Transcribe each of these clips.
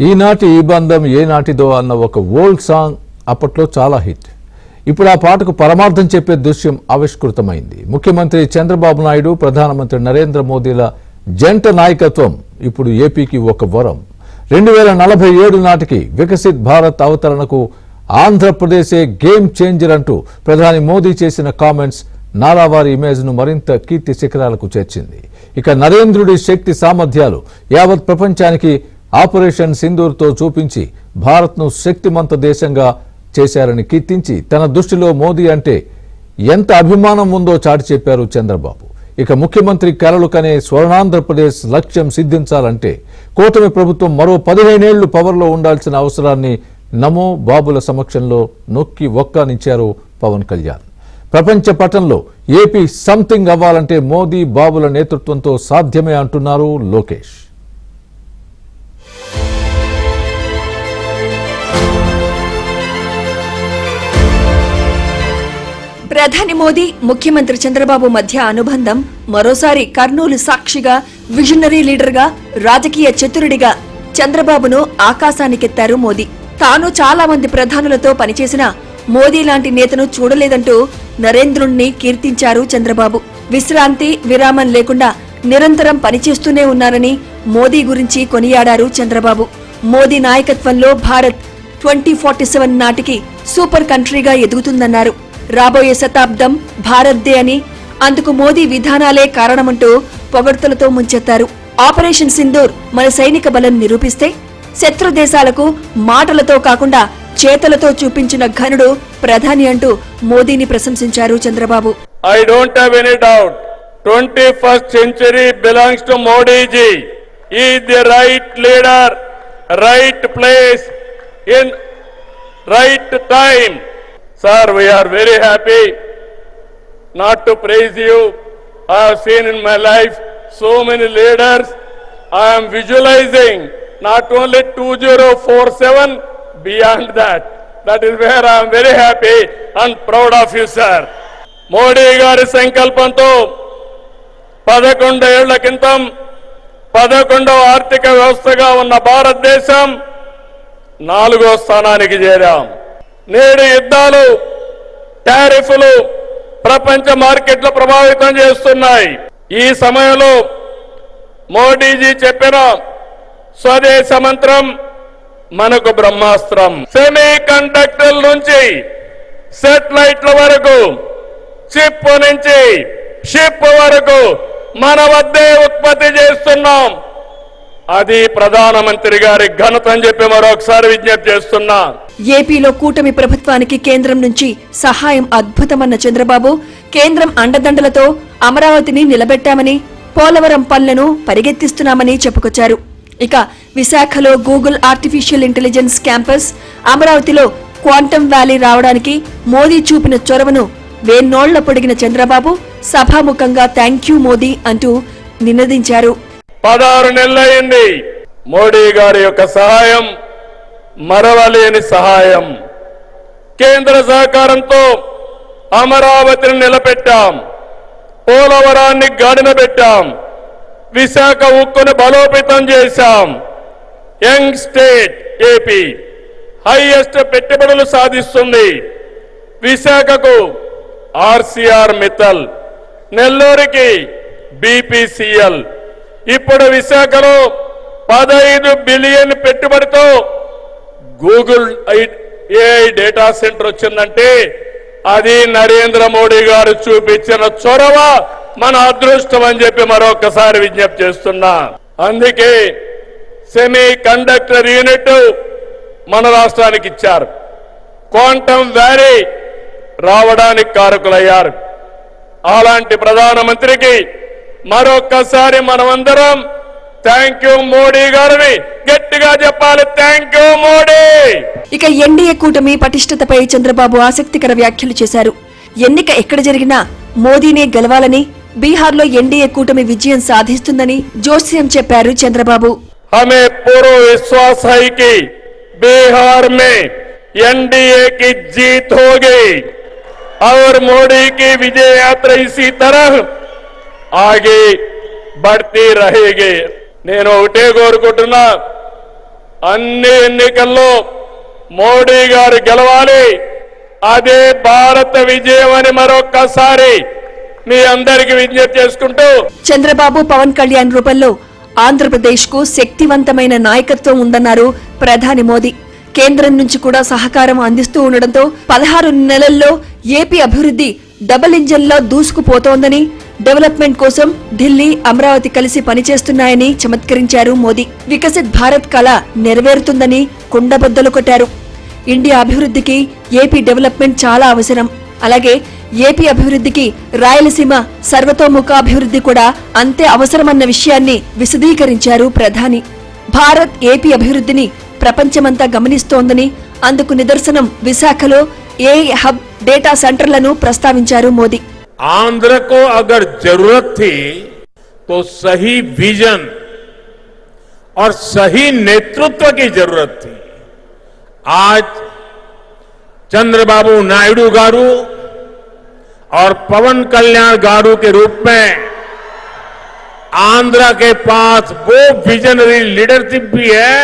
ఈనాటి ఈ బంధం ఏనాటిదో అన్న ఒక ఓల్డ్ సాంగ్ అప్పట్లో చాలా హిట్. ఇప్పుడు ఆ పాటకు పరమార్థం చెప్పే దృశ్యం ఆవిష్కృతమైంది. ముఖ్యమంత్రి చంద్రబాబు నాయుడు, ప్రధానమంత్రి నరేంద్ర మోదీల జంట నాయకత్వం ఇప్పుడు ఏపీకి ఒక వరం. 2047 నాటికి వికసిత్ భారత్ అవతరణకు ఆంధ్రప్రదేశే గేమ్ చేంజర్ అంటూ ప్రధాని మోదీ చేసిన కామెంట్స్ నారావారి ఇమేజ్ను మరింత కీర్తి శిఖరాలకు చేర్చింది. ఇక నరేంద్రుడి శక్తి సామర్థ్యాలు యావత్ ప్రపంచానికి ఆపరేషన్ సింధూర్తో చూపించి భారత్ను శక్తిమంత దేశంగా చేశారని కీర్తించి తన దృష్టిలో మోదీ అంటే ఎంత అభిమానం ఉందో చాటి చెప్పారు చంద్రబాబు. ఇక ముఖ్యమంత్రి కలలు కనే స్వర్ణాంధ్రప్రదేశ్ లక్ష్యం సిద్ధించాలంటే కూటమి ప్రభుత్వం మరో 15 ఏళ్లు పవర్లో ఉండాల్సిన అవసరాన్ని నమో బాబుల సమక్షంలో నొక్కి ఒక్కానిచ్చారు పవన్ కళ్యాణ్. ప్రపంచ పటంలో ఏపీ సంథింగ్ అవ్వాలంటే మోదీ బాబుల నేతృత్వంతో సాధ్యమే అంటున్నారు లోకేష్. ప్రధాని మోదీ, ముఖ్యమంత్రి చంద్రబాబు మధ్య అనుబంధం మరోసారి కర్నూలు సాక్షిగా విజనరీ లీడర్గా, రాజకీయ చతురుడిగా చంద్రబాబును ఆకాశానికెత్తారు మోదీ. తాను చాలా మంది ప్రధానులతో పనిచేసిన మోదీ లాంటి నేతను చూడలేదంటూ నరేంద్రుణ్ణి కీర్తించారు చంద్రబాబు. విశ్రాంతి, విరామం లేకుండా నిరంతరం పనిచేస్తూనే ఉన్నారని మోదీ గురించి కొనియాడారు చంద్రబాబు. మోదీ నాయకత్వంలో భారత్ 2047 నాటికి సూపర్ కంట్రీగా ఎదుగుతుందన్నారు. రాబోయే శతాబ్దం భారత్దే అని, అందుకు మోదీ విధానాలే కారణమంటూ పొగడ్తలతో ముంచెత్తారు. ఆపరేషన్ సింధూర్ మన సైనిక బలం నిరూపిస్తే శత్రు దేశాలకు మాటలతో కాకుండా చేతలతో చూపించిన ఘనుడు ప్రధాని అంటూ మోదీని ప్రశంసించారు Chandrababu. I don't have any doubt. 21st century belongs to Modi ji. He is the right leader, right place, in right time. Sir, we are very happy not to praise you. I have seen in my life so many leaders. I am visualizing not only 2047, beyond that. That is where I am very happy and proud of you, sir. Modi గారి సంకల్పంతో 11 ఏళ్ల క్రితం 11వ ఆర్థిక వ్యవస్థగా ఉన్న భారతదేశం 4వ స్థానానికి చేరాం. నేడు యుద్ధాలు, టారిఫ్లు ప్రపంచ మార్కెట్లు ప్రభావితం చేస్తున్నాయి. ఈ సమయంలో మోడీజీ చెప్పిన స్వదేశ మంత్రం మనకు బ్రహ్మాస్త్రం. సెమీ కండక్టర్ల నుంచి సెటిలైట్ల వరకు, చిప్ నుంచి షిప్ వరకు మన వద్దే ఉత్పత్తి చేస్తున్నాం. అది ప్రధానమంత్రి గారి ఘనత అని చెప్పి మరొకసారి విజ్ఞప్తి చేస్తున్నా. ఏపీలో కూటమి ప్రభుత్వానికి కేంద్రం నుంచి సహాయం అద్భుతమన్న చంద్రబాబు, కేంద్రం అండదండలతో అమరావతిని నిలబెట్టామని, పోలవరం పనులను పరిగెత్తిస్తున్నామని చెప్పుకొచ్చారు. ఇక విశాఖలో గూగుల్ ఆర్టిఫిషియల్ ఇంటెలిజెన్స్ క్యాంపస్, అమరావతిలో క్వాంటమ్ వ్యాలీ రావడానికి మోదీ చూపిన చొరవను వేన్నోళ్ల పొడిగిన చంద్రబాబు సభాముఖంగా థ్యాంక్యూ మోదీ అంటూ నినదించారు. 16 నెలలైంది మోడీ గారి యొక్క సహాయం మరవలేని సహాయం. కేంద్ర సహకారంతో అమరావతిని నిలబెట్టాం, పోలవరాన్ని గాడిన పెట్టాం, విశాఖ ఉక్కును బలోపేతం చేశాం. యంగ్ స్టేట్ ఏపీ హైయెస్ట్ పెట్టుబడులు సాధిస్తుంది. విశాఖకు ఆర్సీఆర్ మిత్తల్, నెల్లూరుకి బీపీసీఎల్. ఇప్పుడు విశాఖలో 15 బిలియన్ పెట్టుబడితో గూగుల్ ఏఐ డేటా సెంటర్ వచ్చిందంటే అది నరేంద్ర మోడీ గారు చూపించిన చొరవ, మన అదృష్టం అని చెప్పి మరొకసారి విజ్ఞప్తి చేస్తున్నా. అందుకే సెమీ కండక్టర్ యూనిట్ మన రాష్ట్రానికి ఇచ్చారు. క్వాంటమ్ వ్యాలీ రావడానికి కారకులయ్యారు. అలాంటి ప్రధానమంత్రికి మరొక్కసారి మనమందరం థ్యాంక్యూ మోడీ గారిని గట్టిగా చెప్పాలి. థ్యాంక్యూ మోడీ. ఇక ఎన్డీఏ కూటమి పటిష్టతపై చంద్రబాబు ఆసక్తికర వ్యాఖ్యలు చేశారు. ఎన్నిక ఎక్కడ జరిగినా మోదీనే గెలవాలని, బీహార్లో ఎన్డీఏ కూటమి విజయం సాధిస్తుందని జోస్యం చెప్పారు చంద్రబాబు. हमें पूरा विश्वास है कि बिहार में एनडीए की जीत होगी और मोदी की विजय यात्रा इसी तरह आगे बढ़ती रहेगी. నేను ఒకటే కోరుకుంటున్నా, అన్ని ఎన్నికల్లో మోడీ గారు గెలవాలి. అదే భారత విజయం అని మరొక్కసారి మీ అందరికీ విజ్ఞప్తి చేసుకుంటూ చంద్రబాబు పవన్ కళ్యాణ్ రూపంలో ఆంధ్రప్రదేశ్ కు శక్తివంతమైన నాయకత్వం ఉందన్నారు ప్రధాని మోదీ. కేంద్రం నుంచి కూడా సహకారం అందిస్తూ ఉండడంతో 16 నెలల్లో ఏపీ అభివృద్ధి డబుల్ ఇంజన్లో దూసుకుపోతోందని, డెవలప్మెంట్ కోసం ఢిల్లీ, అమరావతి కలిసి పనిచేస్తున్నాయని చమత్కరించారు మోదీ. వికసిత్ భారత్ కల నెరవేరుతుందని కుండబద్దలు కొట్టారు. ఇండియా అభివృద్ధికి ఏపీ డెవలప్మెంట్ చాలా అవసరం. అలాగే ఏపీ అభివృద్ధికి రాయలసీమ సర్వతోముఖాభివృద్ధి కూడా అంతే అవసరమన్న విషయాన్ని విశదీకరించారు ప్రధాని. భారత్ ఏపీ అభివృద్ధిని ప్రపంచమంతా గమనిస్తోందని, అందుకు నిదర్శనం విశాఖలో ఏఐ హబ్ డేటా సెంటర్లను ప్రస్తావించారు మోదీ. आंध्र को अगर जरूरत थी तो सही विजन और सही नेतृत्व की जरूरत थी. आज चंद्रबाबू नायडू गारू और पवन कल्याण गारू के रूप में आंध्र के पास वो विजनरी लीडरशिप भी है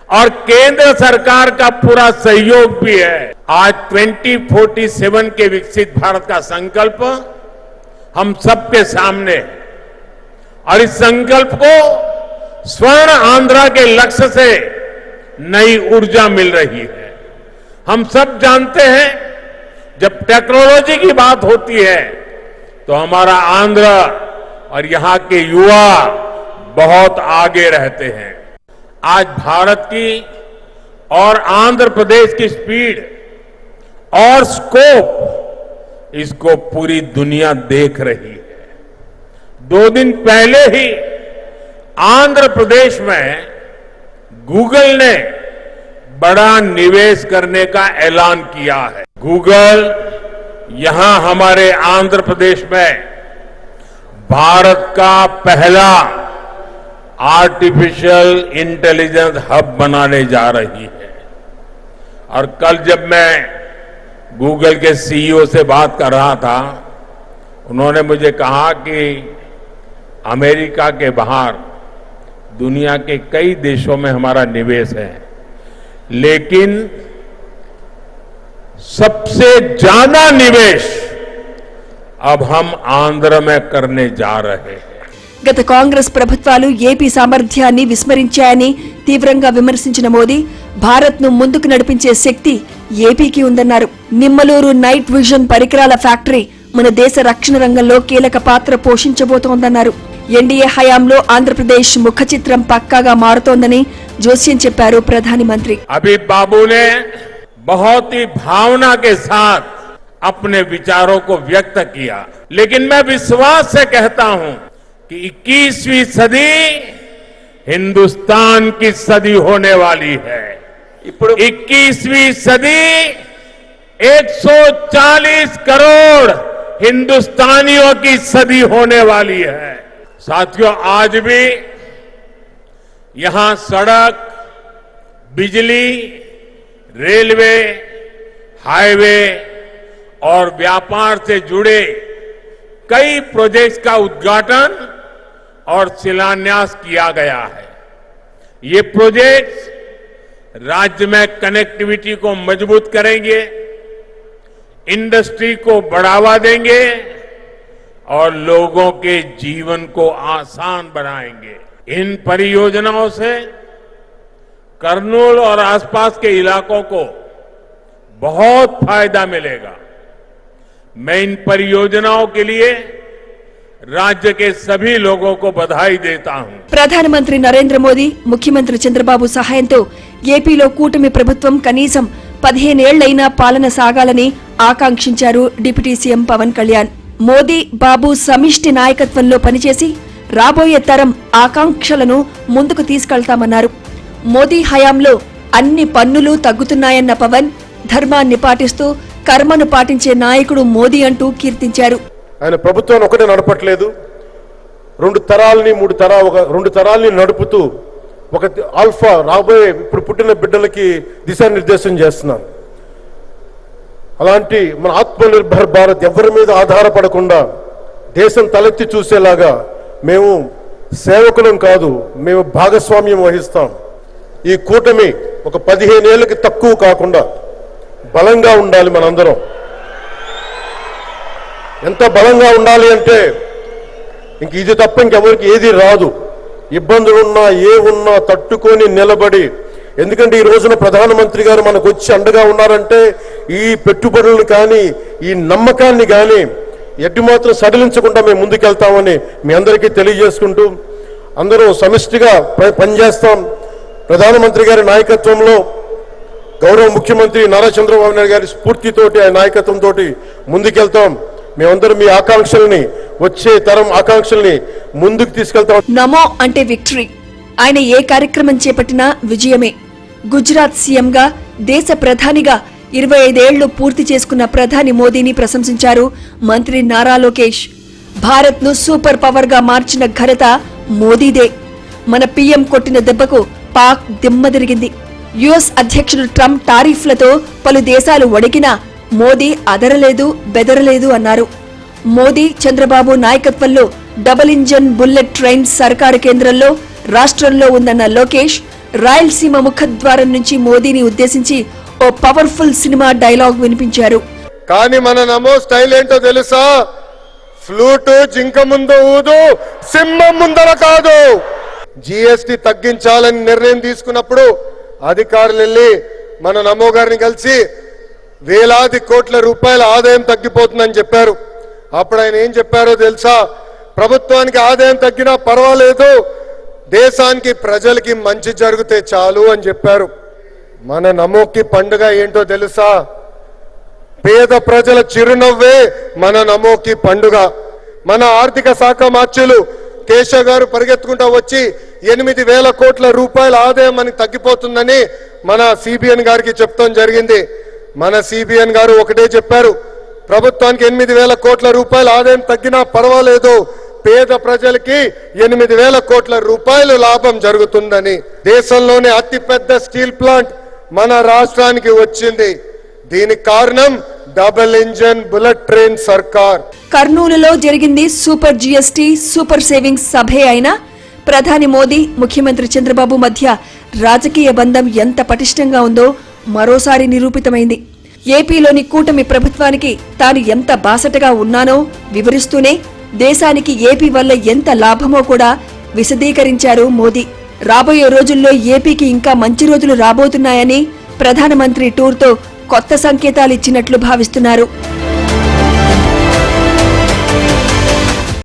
और केंद्र सरकार का पूरा सहयोग भी है. आज 2047 के विकसित भारत का संकल्प हम सबके सामने है और इस संकल्प को स्वर्ण आंध्र के लक्ष्य से नई ऊर्जा मिल रही है. हम सब जानते हैं जब टेक्नोलॉजी की बात होती है तो हमारा आंध्र और यहां के युवा बहुत आगे रहते हैं. आज भारत की और आंध्र प्रदेश की स्पीड और स्कोप इसको पूरी दुनिया देख रही है. 2 दिन पहले ही आंध्र प्रदेश में गूगल ने बड़ा निवेश करने का ऐलान किया है. गूगल यहां हमारे आंध्र प्रदेश में भारत का पहला आर्टिफिशियल इंटेलिजेंस हब बनाने जा रही है. और कल जब मैं गूगल के सीईओ से बात कर रहा था, उन्होंने मुझे कहा कि अमेरिका के बाहर दुनिया के कई देशों में हमारा निवेश है, लेकिन सबसे ज्यादा निवेश अब हम आंध्र में करने जा रहे हैं. గత కాంగ్రెస్ ప్రభుత్వాలు ఏపీ సామర్థ్యాన్ని విస్మరించాయని తీవ్రంగా విమర్శించిన మోదీ, భారత్ ను ముందుకు నడిపించే శక్తి ఏపీకి ఉందన్నారు. నిమ్మలూరు నైట్ విజన్ పరికరాల ఫ్యాక్టరీ మన దేశ రక్షణ రంగంలో కీలక పాత్ర పోషించబోతోందన్నారు. ఎన్డీఏ హయాంలో ఆంధ్రప్రదేశ్ ముఖ చిత్రం పక్కాగా మారుతోందని జోస్యం చెప్పారు ప్రధాని మంత్రి. अभी बाबू ने बहुत ही भावना के साथ अपने विचारों को व्यक्त किया, लेकिन मैं विश्वास से कहता हूं कि 21वीं सदी हिंदुस्तान की सदी होने वाली है. 21वीं सदी 140 करोड़ हिंदुस्तानियों की सदी होने वाली है. साथियों, आज भी यहां सड़क, बिजली, रेलवे, हाईवे और व्यापार से जुड़े कई प्रोजेक्ट्स का उद्घाटन और शिलान्यास किया गया है. ये प्रोजेक्ट्स राज्य में कनेक्टिविटी को मजबूत करेंगे, इंडस्ट्री को बढ़ावा देंगे और लोगों के जीवन को आसान बनाएंगे. इन परियोजनाओं से करनूल और आसपास के इलाकों को बहुत फायदा मिलेगा. मैं इन परियोजनाओं के लिए राज्य के सभी लोगों को बधाई देता हूं. ప్రధానమంత్రి నరేంద్ర మోదీ, ముఖ్యమంత్రి చంద్రబాబు సహాయంతో ఏపీలో కూటమి ప్రభుత్వం కనీసం 15 ఏళ్లైనా పాలన సాగాలని ఆకాంక్షించారు డిప్యూటీ సీఎం పవన్ కళ్యాణ్. మోదీ, బాబు సమిష్టి నాయకత్వంలో పనిచేసి రాబోయే తరం ఆకాంక్షలను ముందుకు తీసుకెళ్తామన్నారు. మోదీ హయాంలో అన్ని పన్నులు తగ్గుతున్నాయన్న పవన్, ధర్మాన్ని పాటిస్తూ కర్మను పాటించే నాయకుడు మోదీ అంటూ కీర్తించారు. ఆయన ప్రభుత్వాన్ని ఒకటే నడపట్లేదు, 2 తరాలని 2 తరాలని నడుపుతూ ఒక ఆల్ఫా రాబోయే ఇప్పుడు పుట్టిన బిడ్డలకి దిశానిర్దేశం చేస్తున్నారు. అలాంటి మన ఆత్మనిర్భర్ భారత్ ఎవరి మీద ఆధారపడకుండా దేశం తలెత్తి చూసేలాగా మేము సేవకులం కాదు, మేము భాగస్వామ్యం వహిస్తాం. ఈ కూటమి ఒక 15 ఏళ్ళకి తక్కువ కాకుండా బలంగా ఉండాలి. మనందరం ఎంత బలంగా ఉండాలి అంటే ఇంక ఇది తప్ప ఇంకెవరికి ఏది రాదు. ఇబ్బందులున్నా ఉన్నా తట్టుకొని నిలబడి, ఎందుకంటే ఈ రోజున ప్రధానమంత్రి గారు మనకు వచ్చి అండగా ఉన్నారంటే ఈ పెట్టుబడులను కానీ ఈ నమ్మకాన్ని కానీ ఎట్టి మాత్రం సడలించకుండా మేము ముందుకెళ్తామని మీ అందరికీ తెలియజేసుకుంటూ, అందరూ సమిష్టిగా పనిచేస్తాం. ప్రధానమంత్రి గారి నాయకత్వంలో గౌరవ ముఖ్యమంత్రి నారా చంద్రబాబు నాయుడు గారి స్ఫూర్తితోటి, ఆయన నాయకత్వంతో ముందుకెళ్తాం. మేమందరం మీ ఆకాంక్షల్ని, వచ్చే తరం ఆకాంక్షల్ని ముందుకు తీసుకెళ్తాం. నమో అంటే విక్టరీ. ఆయన ఏ కార్యక్రమం చేపట్టినా విజయమే. గుజరాత్ సీఎంగా, దేశ ప్రధానిగా 25 ఏళ్లు పూర్తి చేసుకున్న ప్రధాని మోదీని ప్రశంసించారు మంత్రి నారా లోకేష్. భారత్ ను సూపర్ పవర్ గా మార్చిన ఘనత మోదీదే. మన పీఎం కొట్టిన దెబ్బకు పాక్ దిమ్మదిరిగింది. యుఎస్ అధ్యక్షుడు ట్రంప్ టారిఫ్లతో పలు దేశాలు వణికినా మోదీ అదరలేదు, బెదరలేదు అన్నారు. మోదీ, చంద్రబాబు నాయకత్వంలో డబుల్ ఇంజన్ బుల్లెట్ ట్రైన్ సర్కారు కేంద్రంలో, రాష్ట్రంలో ఉందన్న లోకేష్ రాయలసీమ ముఖద్వారం నుంచి మోదీని ఉద్దేశించి ఓ పవర్ఫుల్ సినిమా డైలాగ్ వినిపించారు. కానీ మన నమో స్టైల్ ఏంటో తెలుసా? ఫ్లూటు జింక ముందు ఊదు, సింహం ముందర కాదు. జిఎస్టి తగ్గించాలని నిర్ణయం తీసుకున్నప్పుడు అధికారులు వెళ్ళి మన నమో గారిని కలిసి వేలాది కోట్ల రూపాయల ఆదాయం తగ్గిపోతుందని చెప్పారు. అప్పుడు ఆయన ఏం చెప్పారో తెలుసా? ప్రభుత్వానికి ఆదాయం తగ్గినా పర్వాలేదు, దేశానికి ప్రజలకి మంచి జరిగితే చాలు అని చెప్పారు. మన నమోకి పండుగ ఏంటో తెలుసా? పేద ప్రజల చిరునవ్వే మన నమోకి పండుగ. మన ఆర్థిక శాఖ మార్చులు కేశవ్ గారు పరిగెత్తుకుంటా వచ్చి 8,000 కోట్ల రూపాయల ఆదాయం మనకి తగ్గిపోతుందని మన సిబిఎన్ గారికి చెప్తాం జరిగింది. మన సిబిఎన్ గారు ఒకటే చెప్పారు, ప్రభుత్వానికి 8,000 కోట్ల రూపాయల ఆదాయం తగ్గినా పర్వాలేదు, పేద ప్రజలకి 8,000 కోట్ల రూపాయలు లాభం జరుగుతుందని. దేశంలోనే అతిపెద్ద స్టీల్ ప్లాంట్ మన రాష్ట్రానికి వచ్చింది. దీనికి కారణం డబుల్ ఇంజన్ బుల్లెట్ ట్రైన్ సర్కార్. కర్నూలులో జరిగింది సూపర్ జిఎస్టీ, సూపర్ సేవింగ్స్ సభే అయినా ప్రధాని మోదీ, ముఖ్యమంత్రి చంద్రబాబు మధ్య రాజకీయ బంధం ఎంత పటిష్టంగా ఉందో మరోసారి నిరూపితమైంది. ఏపీలోని కూటమి ప్రభుత్వానికి తాను ఎంత బాసటగా ఉన్నానో వివరిస్తూనే దేశానికి ఏపీ వల్ల ఎంత లాభమో కూడా విశదీకరించారు మోదీ. రాబోయే రోజుల్లో ఏపీకి ఇంకా మంచి రోజులు రాబోతున్నాయని ప్రధానమంత్రి టూర్తో కొత్త సంకేతాలిచ్చినట్లు భావిస్తున్నారు.